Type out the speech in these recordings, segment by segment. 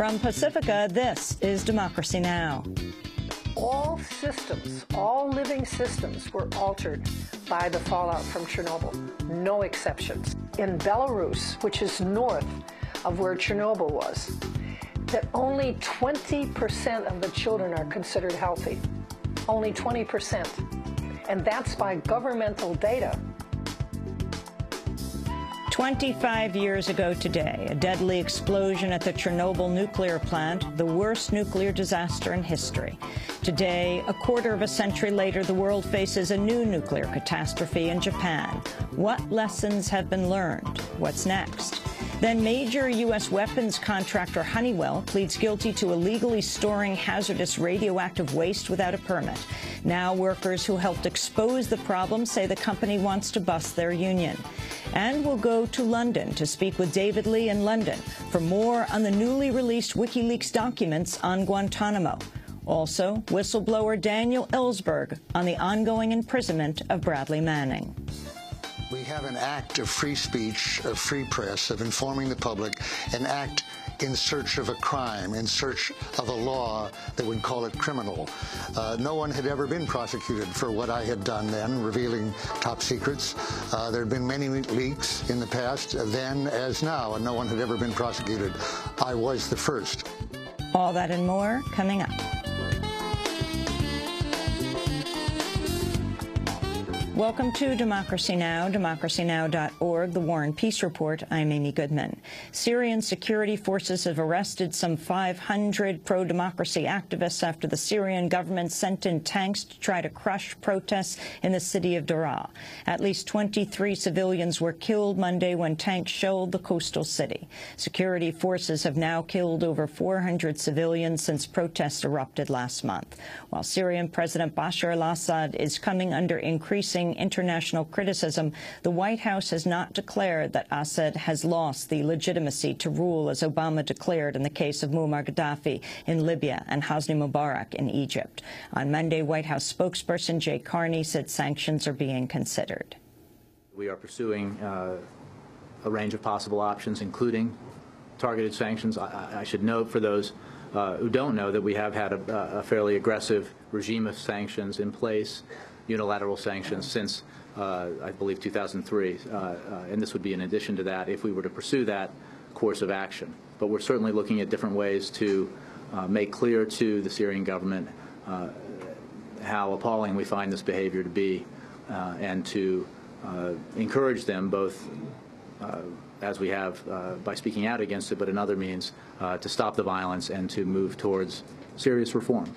From Pacifica, this is Democracy Now! All systems, all living systems were altered by the fallout from Chernobyl. No exceptions. In Belarus, which is north of where Chernobyl was, that only 20% of the children are considered healthy. Only 20%. And that's by governmental data. 25 years ago today, a deadly explosion at the Chernobyl nuclear plant, the worst nuclear disaster in history. Today, a quarter of a century later, the world faces a new nuclear catastrophe in Japan. What lessons have been learned? What's next? Then major U.S. weapons contractor Honeywell pleads guilty to illegally storing hazardous radioactive waste without a permit. Now workers who helped expose the problem say the company wants to bust their union. And we'll go to London to speak with David Lee in London for more on the newly released WikiLeaks documents on Guantanamo. Also, whistleblower Daniel Ellsberg on the ongoing imprisonment of Bradley Manning. We have an act of free speech, of free press, of informing the public, an act in search of a crime, in search of a law that would call it criminal. No one had ever been prosecuted for what I had done then, revealing top secrets. There had been many leaks in the past, then as now, and no one had ever been prosecuted. I was the first. All that and more coming up. Welcome to Democracy Now!, democracynow.org, the War and Peace Report. I'm Amy Goodman. Syrian security forces have arrested some 500 pro-democracy activists after the Syrian government sent in tanks to try to crush protests in the city of Daraa. At least 23 civilians were killed Monday when tanks shelled the coastal city. Security forces have now killed over 400 civilians since protests erupted last month. While Syrian President Bashar al-Assad is coming under increasing international criticism, the White House has not declared that Assad has lost the legitimacy to rule as Obama declared in the case of Muammar Gaddafi in Libya and Hosni Mubarak in Egypt. On Monday, White House spokesperson Jay Carney said sanctions are being considered. We are pursuing a range of possible options, including targeted sanctions. I should note for those who don't know that we have had a fairly aggressive regime of sanctions in place, unilateral sanctions, since, I believe, 2003. And this would be in addition to that if we were to pursue that course of action. But we're certainly looking at different ways to make clear to the Syrian government how appalling we find this behavior to be, and to encourage them both, as we have by speaking out against it, but in other means, to stop the violence and to move towards serious reform.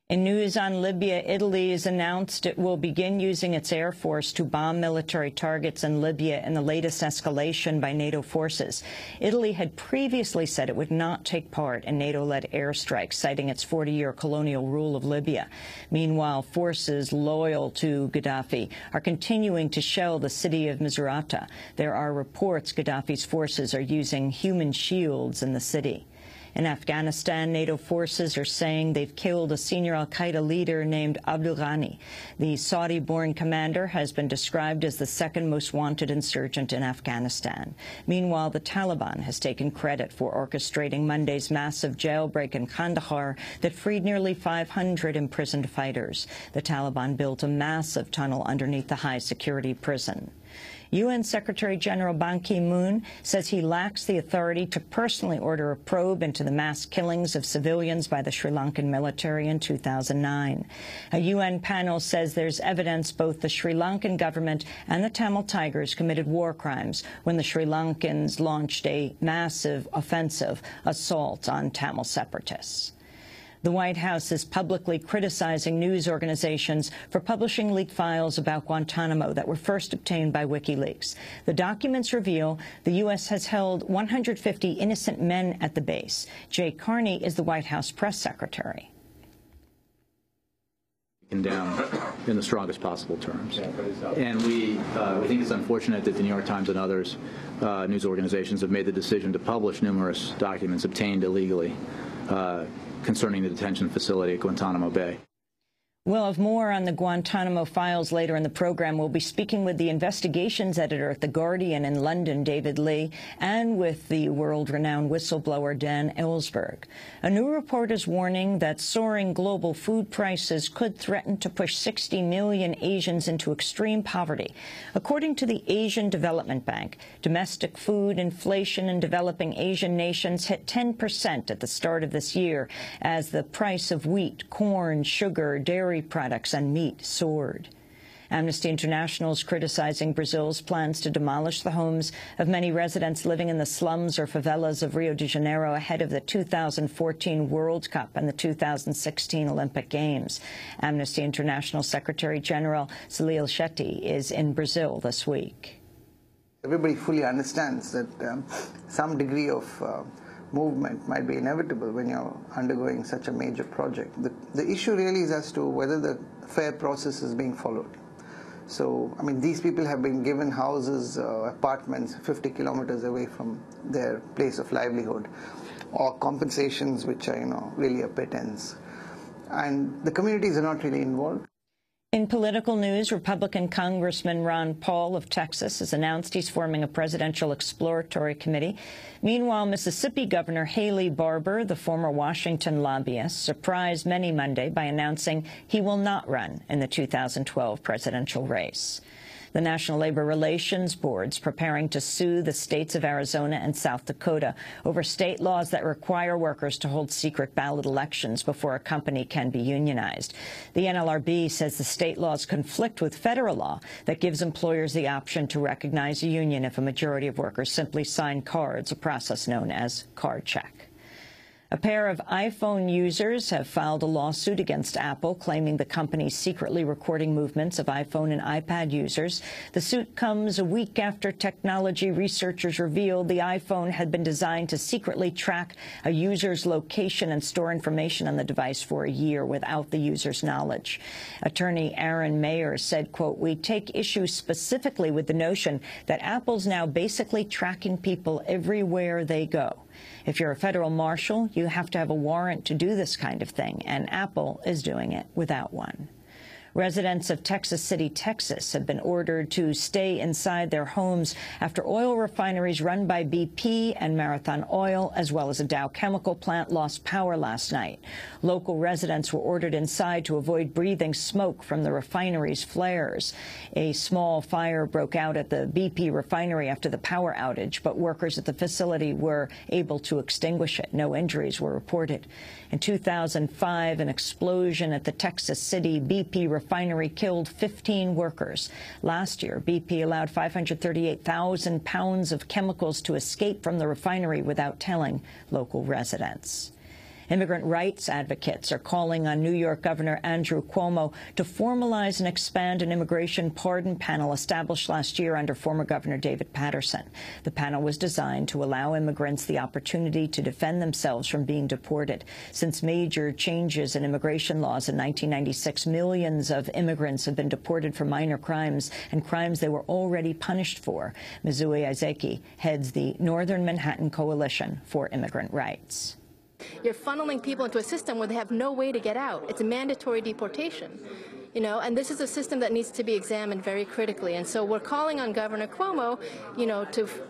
In news on Libya, Italy has announced it will begin using its air force to bomb military targets in Libya in the latest escalation by NATO forces. Italy had previously said it would not take part in NATO-led airstrikes, citing its 40-year colonial rule of Libya. Meanwhile, forces loyal to Gaddafi are continuing to shell the city of Misrata. There are reports Gaddafi's forces are using human shields in the city. In Afghanistan, NATO forces are saying they've killed a senior al-Qaeda leader named Abdul Ghani. The Saudi-born commander has been described as the second most wanted insurgent in Afghanistan. Meanwhile, the Taliban has taken credit for orchestrating Monday's massive jailbreak in Kandahar that freed nearly 500 imprisoned fighters. The Taliban built a massive tunnel underneath the high-security prison. UN Secretary-General Ban Ki-moon says he lacks the authority to personally order a probe into the mass killings of civilians by the Sri Lankan military in 2009. A UN panel says there's evidence both the Sri Lankan government and the Tamil Tigers committed war crimes when the Sri Lankans launched a massive offensive assault on Tamil separatists. The White House is publicly criticizing news organizations for publishing leaked files about Guantanamo that were first obtained by WikiLeaks. The documents reveal the U.S. has held 150 innocent men at the base. Jay Carney is the White House press secretary. Down in the strongest possible terms. And we think it's unfortunate that the New York Times and others news organizations have made the decision to publish numerous documents obtained illegally concerning the detention facility at Guantanamo Bay. We'll have more on the Guantanamo files later in the program. We'll be speaking with the investigations editor at The Guardian in London, David Lee, and with the world-renowned whistleblower Dan Ellsberg. A new report is warning that soaring global food prices could threaten to push 60 million Asians into extreme poverty. According to the Asian Development Bank, domestic food inflation in developing Asian nations hit 10% at the start of this year as the price of wheat, corn, sugar, dairy products and meat soared. Amnesty International is criticizing Brazil's plans to demolish the homes of many residents living in the slums or favelas of Rio de Janeiro ahead of the 2014 World Cup and the 2016 Olympic Games. Amnesty International Secretary General Salil Shetty is in Brazil this week. Everybody fully understands that some degree of movement might be inevitable when you're undergoing such a major project. The issue really is as to whether the fair process is being followed. So, I mean, these people have been given houses, apartments 50 kilometers away from their place of livelihood, or compensations which are, really a pittance. And the communities are not really involved. In political news, Republican Congressman Ron Paul of Texas has announced he's forming a presidential exploratory committee. Meanwhile, Mississippi Governor Haley Barbour, the former Washington lobbyist, surprised many Monday by announcing he will not run in the 2012 presidential race. The National Labor Relations Board's preparing to sue the states of Arizona and South Dakota over state laws that require workers to hold secret ballot elections before a company can be unionized. The NLRB says the state laws conflict with federal law that gives employers the option to recognize a union if a majority of workers simply sign cards, a process known as card check. A pair of iPhone users have filed a lawsuit against Apple, claiming the company's secretly recording movements of iPhone and iPad users. The suit comes a week after technology researchers revealed the iPhone had been designed to secretly track a user's location and store information on the device for a year without the user's knowledge. Attorney Aaron Mayer said, quote, "We take issue specifically with the notion that Apple's now basically tracking people everywhere they go. If you're a federal marshal, you have to have a warrant to do this kind of thing, and Apple is doing it without one." Residents of Texas City, Texas, have been ordered to stay inside their homes after oil refineries run by BP and Marathon Oil, as well as a Dow chemical plant, lost power last night. Local residents were ordered inside to avoid breathing smoke from the refinery's flares. A small fire broke out at the BP refinery after the power outage, but workers at the facility were able to extinguish it. No injuries were reported. In 2005, an explosion at the Texas City BP refinery killed 15 workers. Last year, BP allowed 538,000 pounds of chemicals to escape from the refinery without telling local residents. Immigrant rights advocates are calling on New York Governor Andrew Cuomo to formalize and expand an immigration pardon panel established last year under former Governor David Paterson. The panel was designed to allow immigrants the opportunity to defend themselves from being deported. Since major changes in immigration laws in 1996, millions of immigrants have been deported for minor crimes and crimes they were already punished for. Mizue Izeki heads the Northern Manhattan Coalition for Immigrant Rights. You're funneling people into a system where they have no way to get out. It's a mandatory deportation, and this is a system that needs to be examined very critically. And so we're calling on Governor Cuomo,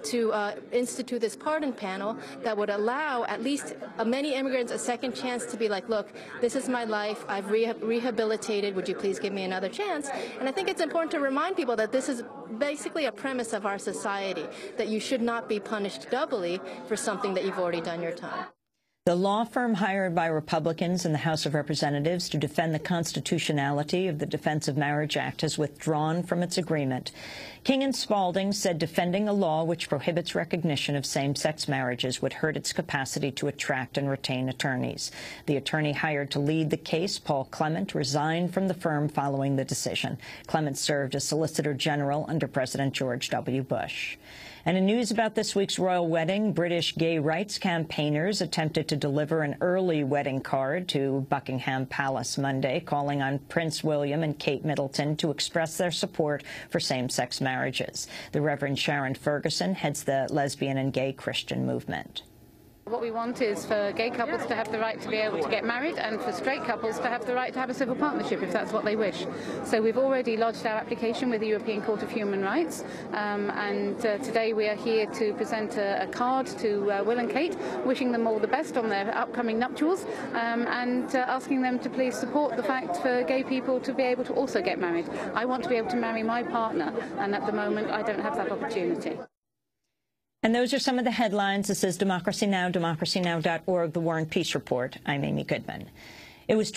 to institute this pardon panel that would allow at least many immigrants a second chance to be like, look, this is my life. I've rehabilitated. Would you please give me another chance? And I think it's important to remind people that this is basically a premise of our society, that you should not be punished doubly for something that you've already done your time. The law firm hired by Republicans in the House of Representatives to defend the constitutionality of the Defense of Marriage Act has withdrawn from its agreement. King & Spalding said defending a law which prohibits recognition of same-sex marriages would hurt its capacity to attract and retain attorneys. The attorney hired to lead the case, Paul Clement, resigned from the firm following the decision. Clement served as Solicitor General under President George W. Bush. And in news about this week's royal wedding, British gay rights campaigners attempted to deliver an early wedding card to Buckingham Palace Monday, calling on Prince William and Kate Middleton to express their support for same-sex marriages. The Reverend Sharon Ferguson heads the lesbian and gay Christian movement. What we want is for gay couples to have the right to be able to get married, and for straight couples to have the right to have a civil partnership if that's what they wish. So we've already lodged our application with the European Court of Human Rights, and today we are here to present a card to Will and Kate, wishing them all the best on their upcoming nuptials, and asking them to please support the fact for gay people to be able to also get married. I want to be able to marry my partner, and at the moment I don't have that opportunity. And those are some of the headlines. This is Democracy Now!, democracynow.org, The War and Peace Report. I'm Amy Goodman. It was